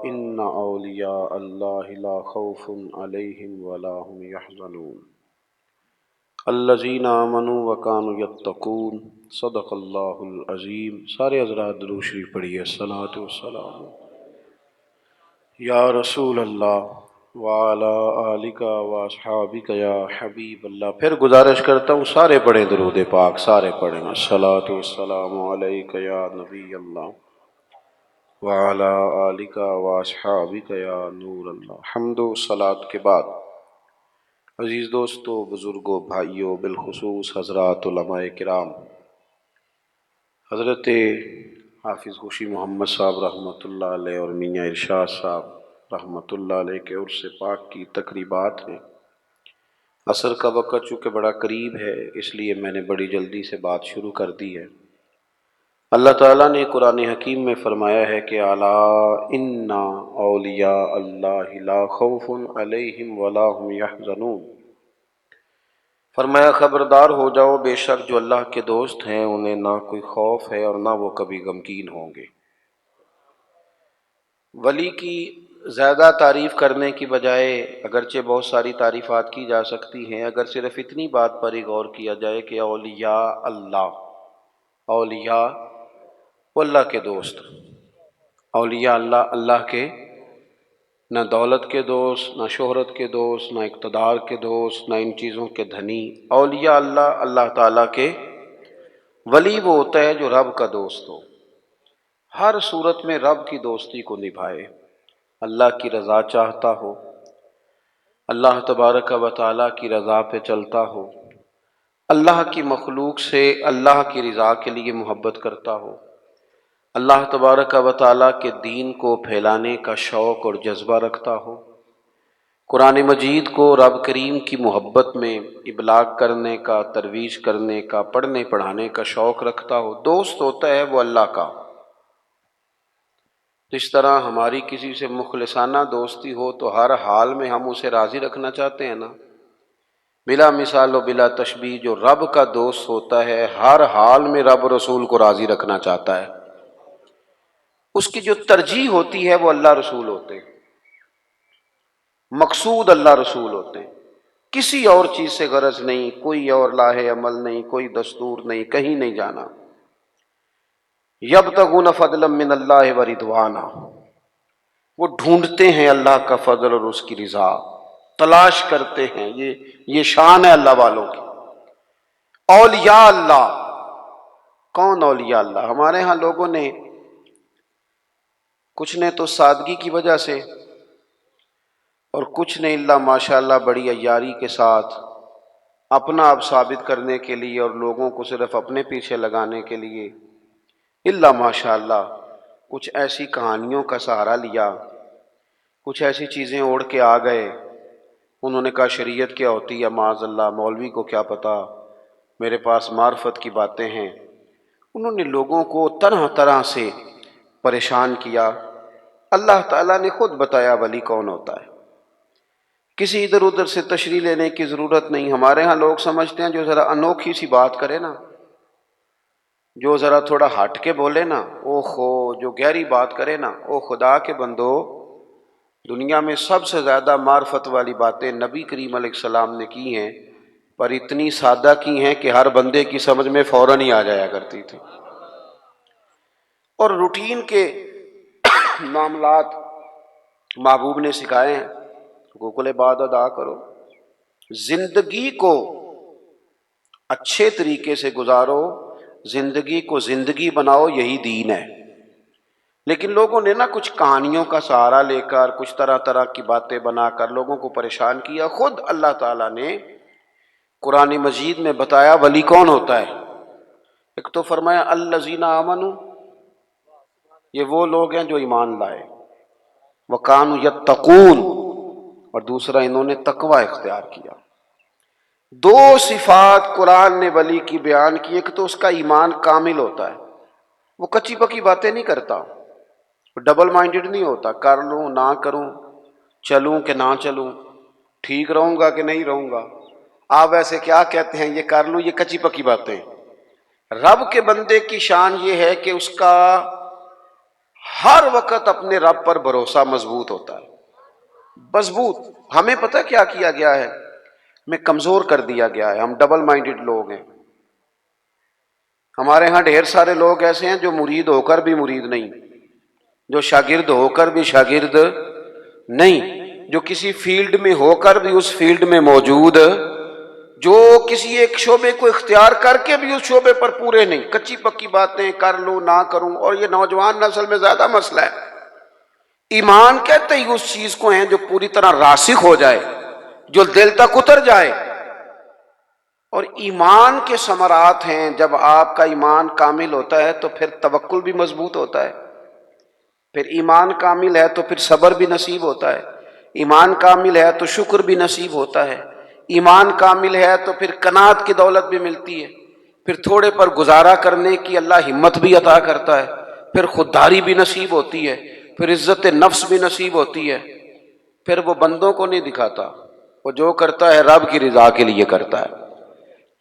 ان اولیاء اللہ لا خوف علیہم ولا هم يحزنون الذین آمنوا وکانوا یتقون صدق اللہ العظیم۔ سارے حضرات درود شریف پڑھیے۔ الصلاۃ والسلام یا رسول اللہ وعلی آلک واصحابک یا حبیب اللہ۔ پھر گزارش کرتا ہوں سارے پڑھیں درود پاک، سارے پڑھیں۔ الصلاۃ والسلام علیک یا نبی اللہ وعلی آلک واصحابک یا نور اللہ۔ حمد و صلاۃ کے بعد عزیز دوستو، بزرگوں، بھائیوں، بالخصوص حضرات علماء کرام، حضرت حافظ خوشی محمد صاحب رحمۃ اللہ علیہ اور میاں ارشاد صاحب رحمۃ اللہ علیہ کے عرس پاک کی تقریبات ہیں۔ عصر کا وقت چونکہ بڑا قریب ہے، اس لیے میں نے بڑی جلدی سے بات شروع کر دی ہے۔ اللہ تعالیٰ نے قرآن حکیم میں فرمایا ہے کہ الا ان اولیاء اللہ لا خوف علیہم ولا هم یحزنون، فرمایا خبردار ہو جاؤ، بے شک جو اللہ کے دوست ہیں انہیں نہ کوئی خوف ہے اور نہ وہ کبھی غمگین ہوں گے۔ ولی کی زیادہ تعریف کرنے کی بجائے اگرچہ بہت ساری تعریفات کی جا سکتی ہیں، اگر صرف اتنی بات پر ہی غور کیا جائے کہ اولیاء اللہ، اولیاء وہ اللہ کے دوست، اولیاء اللہ، اللہ کے نہ دولت کے دوست، نہ شہرت کے دوست، نہ اقتدار کے دوست، نہ ان چیزوں کے دھنی۔ اولیاء اللہ، اللہ تعالیٰ کے ولی وہ ہوتا ہے جو رب کا دوست ہو، ہر صورت میں رب کی دوستی کو نبھائے، اللہ کی رضا چاہتا ہو، اللہ تبارک و تعالیٰ کی رضا پہ چلتا ہو، اللہ کی مخلوق سے اللہ کی رضا کے لیے محبت کرتا ہو، اللہ تبارک و تعالیٰ کے دین کو پھیلانے کا شوق اور جذبہ رکھتا ہو، قرآن مجید کو رب کریم کی محبت میں ابلاغ کرنے کا، ترویج کرنے کا، پڑھنے پڑھانے کا شوق رکھتا ہو، دوست ہوتا ہے وہ اللہ کا۔ جس طرح ہماری کسی سے مخلصانہ دوستی ہو تو ہر حال میں ہم اسے راضی رکھنا چاہتے ہیں نا، بلا مثال و بلا تشبیہ جو رب کا دوست ہوتا ہے ہر حال میں رب رسول کو راضی رکھنا چاہتا ہے، اس کی جو ترجیح ہوتی ہے وہ اللہ رسول ہوتے ہیں، مقصود اللہ رسول ہوتے ہیں، کسی اور چیز سے غرض نہیں، کوئی اور لاہ عمل نہیں، کوئی دستور نہیں، کہیں نہیں جانا۔ یبتغون فضلا من اللہ ورضوانا، وہ ڈھونڈتے ہیں اللہ کا فضل اور اس کی رضا، تلاش کرتے ہیں، یہ شان ہے اللہ والوں کی۔ اولیاء اللہ، کون اولیاء اللہ؟ ہمارے ہاں لوگوں نے کچھ نے تو سادگی کی وجہ سے اور کچھ نے اللہ ماشاءاللہ بڑی عیاری کے ساتھ اپنا آپ ثابت کرنے کے لیے اور لوگوں کو صرف اپنے پیچھے لگانے کے لیے اللہ ماشاءاللہ کچھ ایسی کہانیوں کا سہارا لیا، کچھ ایسی چیزیں اوڑھ کے آ گئے۔ انہوں نے کہا شریعت کیا ہوتی ہے، معاذ اللہ مولوی کو کیا پتہ، میرے پاس معرفت کی باتیں ہیں۔ انہوں نے لوگوں کو طرح طرح سے پریشان کیا۔ اللہ تعالیٰ نے خود بتایا ولی کون ہوتا ہے، کسی ادھر ادھر سے تشریح لینے کی ضرورت نہیں۔ ہمارے ہاں لوگ سمجھتے ہیں جو ذرا انوکھی سی بات کرے نا، جو ذرا تھوڑا ہٹ کے بولے نا، او خو، جو گہری بات کرے نا، او خدا کے بندو، دنیا میں سب سے زیادہ معرفت والی باتیں نبی کریم علیہ السلام نے کی ہیں، پر اتنی سادہ کی ہیں کہ ہر بندے کی سمجھ میں فوراً ہی آ جایا کرتی تھی۔ اور روٹین کے معاملات محبوب نے سکھائے ہیں، حقوق العباد ادا کرو، زندگی کو اچھے طریقے سے گزارو، زندگی کو زندگی بناؤ، یہی دین ہے۔ لیکن لوگوں نے نا کچھ کہانیوں کا سہارا لے کر، کچھ طرح طرح کی باتیں بنا کر لوگوں کو پریشان کیا۔ خود اللہ تعالیٰ نے قرآن مجید میں بتایا ولی کون ہوتا ہے۔ ایک تو فرمایا الذین آمنوا، یہ وہ لوگ ہیں جو ایمان لائے، وکانوا یتقون، اور دوسرا انہوں نے تقوی اختیار کیا۔ دو صفات قرآن نے ولی کی بیان کی، ایک تو اس کا ایمان کامل ہوتا ہے، وہ کچی پکی باتیں نہیں کرتا، ڈبل مائنڈڈ نہیں ہوتا، کر لوں نہ کروں، چلوں کہ نہ چلوں، ٹھیک رہوں گا کہ نہیں رہوں گا، آپ ویسے کیا کہتے ہیں، یہ کر لوں، یہ کچی پکی باتیں۔ رب کے بندے کی شان یہ ہے کہ اس کا ہر وقت اپنے رب پر بھروسہ مضبوط ہوتا ہے، مضبوط۔ ہمیں پتہ کیا کیا گیا ہے؟ ہمیں کمزور کر دیا گیا ہے، ہم ڈبل مائنڈڈ لوگ ہیں۔ ہمارے ہاں ڈھیر سارے لوگ ایسے ہیں جو مرید ہو کر بھی مرید نہیں، جو شاگرد ہو کر بھی شاگرد نہیں، جو کسی فیلڈ میں ہو کر بھی اس فیلڈ میں موجود، جو کسی ایک شعبے کو اختیار کر کے بھی اس شعبے پر پورے نہیں، کچی پکی باتیں کر لوں نہ کروں۔ اور یہ نوجوان نسل میں زیادہ مسئلہ ہے۔ ایمان کہتے ہی اس چیز کو ہیں جو پوری طرح راسخ ہو جائے، جو دل تک اتر جائے۔ اور ایمان کے ثمرات ہیں، جب آپ کا ایمان کامل ہوتا ہے تو پھر توکل بھی مضبوط ہوتا ہے، پھر ایمان کامل ہے تو پھر صبر بھی نصیب ہوتا ہے، ایمان کامل ہے تو شکر بھی نصیب ہوتا ہے، ایمان کامل ہے تو پھر قناعت کی دولت بھی ملتی ہے، پھر تھوڑے پر گزارا کرنے کی اللہ ہمت بھی عطا کرتا ہے، پھر خودداری بھی نصیب ہوتی ہے، پھر عزت نفس بھی نصیب ہوتی ہے۔ پھر وہ بندوں کو نہیں دکھاتا، وہ جو کرتا ہے رب کی رضا کے لیے کرتا ہے۔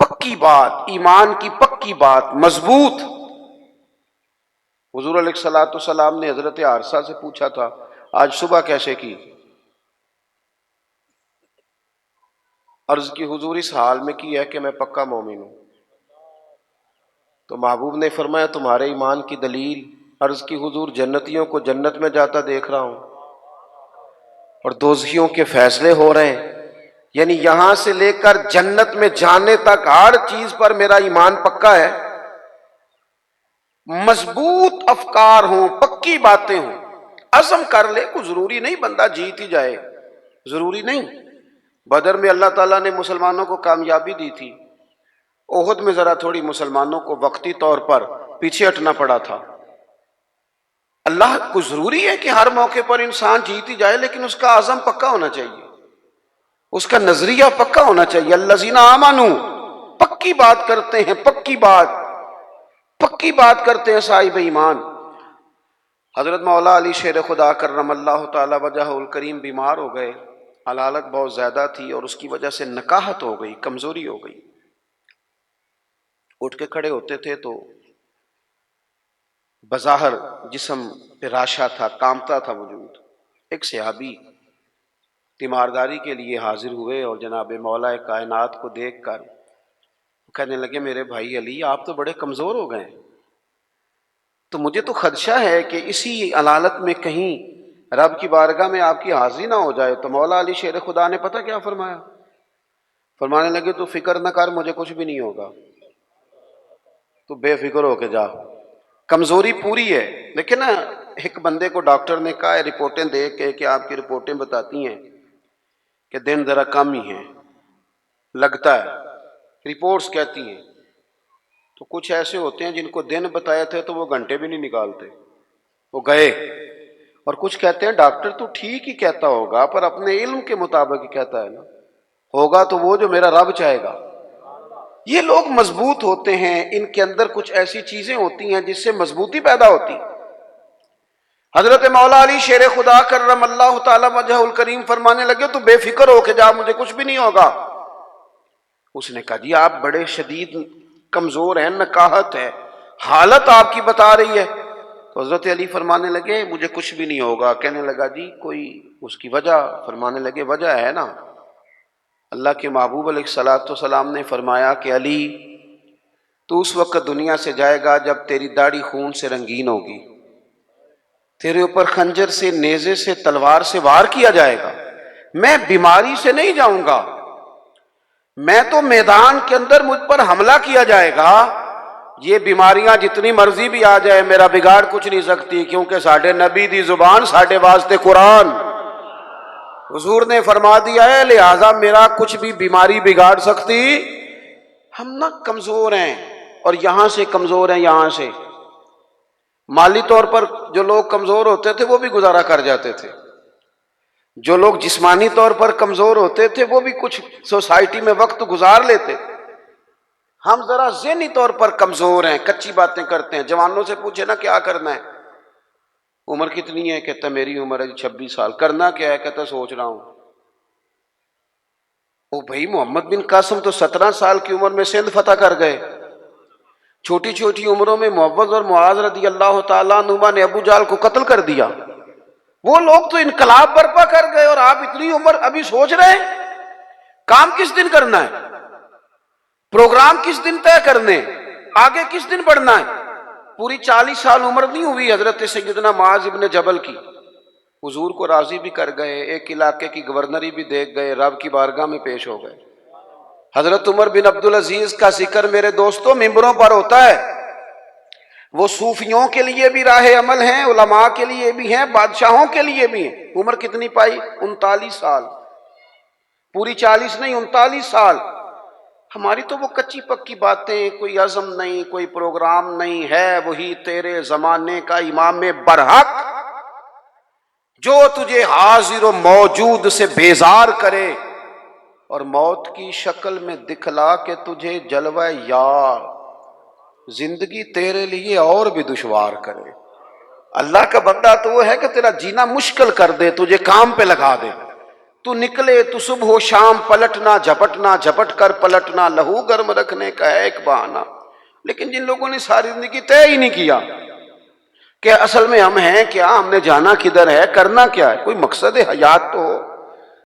پکی بات، ایمان کی پکی بات، مضبوط۔ حضور علیہ الصلوۃ والسلام نے حضرت عارثہ سے پوچھا تھا آج صبح کیسے کی؟ عرض کی حضور اس حال میں کی ہے کہ میں پکا مومن ہوں۔ تو محبوب نے فرمایا تمہارے ایمان کی دلیل؟ عرض کی حضور جنتیوں کو جنت میں جاتا دیکھ رہا ہوں اور دوزخیوں کے فیصلے ہو رہے ہیں، یعنی یہاں سے لے کر جنت میں جانے تک ہر چیز پر میرا ایمان پکا ہے۔ مضبوط افکار ہوں، پکی باتیں ہوں، عزم کر لے، کوئی ضروری نہیں بندہ جیت ہی جائے، ضروری نہیں۔ بدر میں اللہ تعالیٰ نے مسلمانوں کو کامیابی دی تھی، احد میں ذرا تھوڑی مسلمانوں کو وقتی طور پر پیچھے ہٹنا پڑا تھا۔ اللہ کو ضروری ہے کہ ہر موقع پر انسان جیت ہی جائے، لیکن اس کا عزم پکا ہونا چاہیے، اس کا نظریہ پکا ہونا چاہیے۔ الذین آمنوا، پکی بات کرتے ہیں، پکی بات کرتے ہیں صاحب ایمان۔ حضرت مولا علی شیر خدا کرم اللہ تعالی وجہہ الکریم بیمار ہو گئے، علالت بہت زیادہ تھی اور اس کی وجہ سے نکاہت ہو گئی، کمزوری ہو گئی۔ اٹھ کے کھڑے ہوتے تھے تو بظاہر جسم پہ راشا تھا، کامتا تھا وجود۔ ایک صحابی تیمارداری کے لیے حاضر ہوئے اور جناب مولا کائنات کو دیکھ کر کہنے لگے میرے بھائی علی آپ تو بڑے کمزور ہو گئے، تو مجھے تو خدشہ ہے کہ اسی علالت میں کہیں رب کی بارگاہ میں آپ کی حاضری نہ ہو جائے۔ تو مولا علی شیر خدا نے پتہ کیا فرمایا؟ فرمانے لگے تو فکر نہ کر، مجھے کچھ بھی نہیں ہوگا، تو بے فکر ہو کے جا۔ کمزوری پوری ہے، لیکن نا ایک بندے کو ڈاکٹر نے کہا ہے رپورٹیں دیکھ کے کہ آپ کی رپورٹیں بتاتی ہیں کہ دن ذرا کم ہی ہیں، لگتا ہے، رپورٹس کہتی ہیں۔ تو کچھ ایسے ہوتے ہیں جن کو دن بتایا تھے تو وہ گھنٹے بھی نہیں نکالتے، وہ گئے۔ اور کچھ کہتے ہیں ڈاکٹر تو ٹھیک ہی کہتا ہوگا پر اپنے علم کے مطابق ہی کہتا ہے نا، ہوگا تو وہ جو میرا رب چاہے گا۔ یہ لوگ مضبوط ہوتے ہیں، ان کے اندر کچھ ایسی چیزیں ہوتی ہیں جس سے مضبوطی پیدا ہوتی۔ حضرت مولا علی شیر خدا کرم اللہ تعالی وجہ الکریم فرمانے لگے تو بے فکر ہو کے جا، مجھے کچھ بھی نہیں ہوگا۔ اس نے کہا جی آپ بڑے شدید کمزور ہیں، نکاہت ہے، حالت آپ کی بتا رہی ہے۔ تو حضرت علی فرمانے لگے مجھے کچھ بھی نہیں ہوگا۔ کہنے لگا جی کوئی اس کی وجہ؟ فرمانے لگے وجہ ہے نا، اللہ کے محبوب علیہ الصلوۃ والسلام نے فرمایا کہ علی تو اس وقت دنیا سے جائے گا جب تیری داڑھی خون سے رنگین ہوگی، تیرے اوپر خنجر سے، نیزے سے، تلوار سے وار کیا جائے گا۔ میں بیماری سے نہیں جاؤں گا، میں تو میدان کے اندر مجھ پر حملہ کیا جائے گا۔ یہ بیماریاں جتنی مرضی بھی آ جائے میرا بگاڑ کچھ نہیں سکتی، کیونکہ ساڈے نبی دی زبان ساڈے واسطے قرآن، حضور نے فرما دیا ہے، لہذا میرا کچھ بھی بیماری بگاڑ سکتی۔ ہم نہ کمزور ہیں، اور یہاں سے کمزور ہیں، یہاں سے مالی طور پر جو لوگ کمزور ہوتے تھے وہ بھی گزارا کر جاتے تھے، جو لوگ جسمانی طور پر کمزور ہوتے تھے وہ بھی کچھ سوسائٹی میں وقت گزار لیتے۔ ہم ذرا ذہنی طور پر کمزور ہیں، کچی باتیں کرتے ہیں۔ جوانوں سے پوچھے نا کیا کرنا ہے، عمر کتنی ہے؟ کہتا میری عمر ہے 26 سال۔ کرنا کیا ہے؟ کہتا سوچ رہا ہوں۔ او بھائی محمد بن قاسم تو 17 سال کی عمر میں سندھ فتح کر گئے، چھوٹی چھوٹی عمروں میں معوذ اور معاذ رضی اللہ تعالیٰ عنہما نے ابو جہل کو قتل کر دیا. وہ لوگ تو انقلاب برپا کر گئے اور آپ اتنی عمر ابھی سوچ رہے ہیں کام کس دن کرنا ہے، پروگرام کس دن طے کرنے، آگے کس دن بڑھنا ہے. پوری 40 سال عمر نہیں ہوئی حضرت سیدنا معاذ ابن جبل کی، حضور کو راضی بھی کر گئے، ایک علاقے کی گورنری بھی دیکھ گئے، رب کی بارگاہ میں پیش ہو گئے. حضرت عمر بن عبدالعزیز کا ذکر میرے دوستوں ممبروں پر ہوتا ہے. وہ صوفیوں کے لیے بھی راہ عمل ہیں، علماء کے لیے بھی ہیں، بادشاہوں کے لیے بھی ہیں. عمر کتنی پائی؟ 39 سال. پوری 40 نہیں، 39 سال. ہماری تو وہ کچی پکی باتیں، کوئی عزم نہیں، کوئی پروگرام نہیں ہے. وہی تیرے زمانے کا امام برحق جو تجھے حاضر و موجود سے بیزار کرے اور موت کی شکل میں دکھلا کے تجھے جلوہ یار زندگی تیرے لیے اور بھی دشوار کرے. اللہ کا بندہ تو وہ ہے کہ تیرا جینا مشکل کر دے، تجھے کام پہ لگا دے. تو نکلے تو صبح و شام پلٹنا جھپٹنا، جھپٹ کر پلٹنا، لہو گرم رکھنے کا ہے ایک بہانہ. لیکن جن لوگوں نے ساری زندگی طے ہی نہیں کیا کہ اصل میں ہم ہیں کیا، ہم نے جانا کدھر ہے، کرنا کیا ہے، کوئی مقصد حیات تو ہو.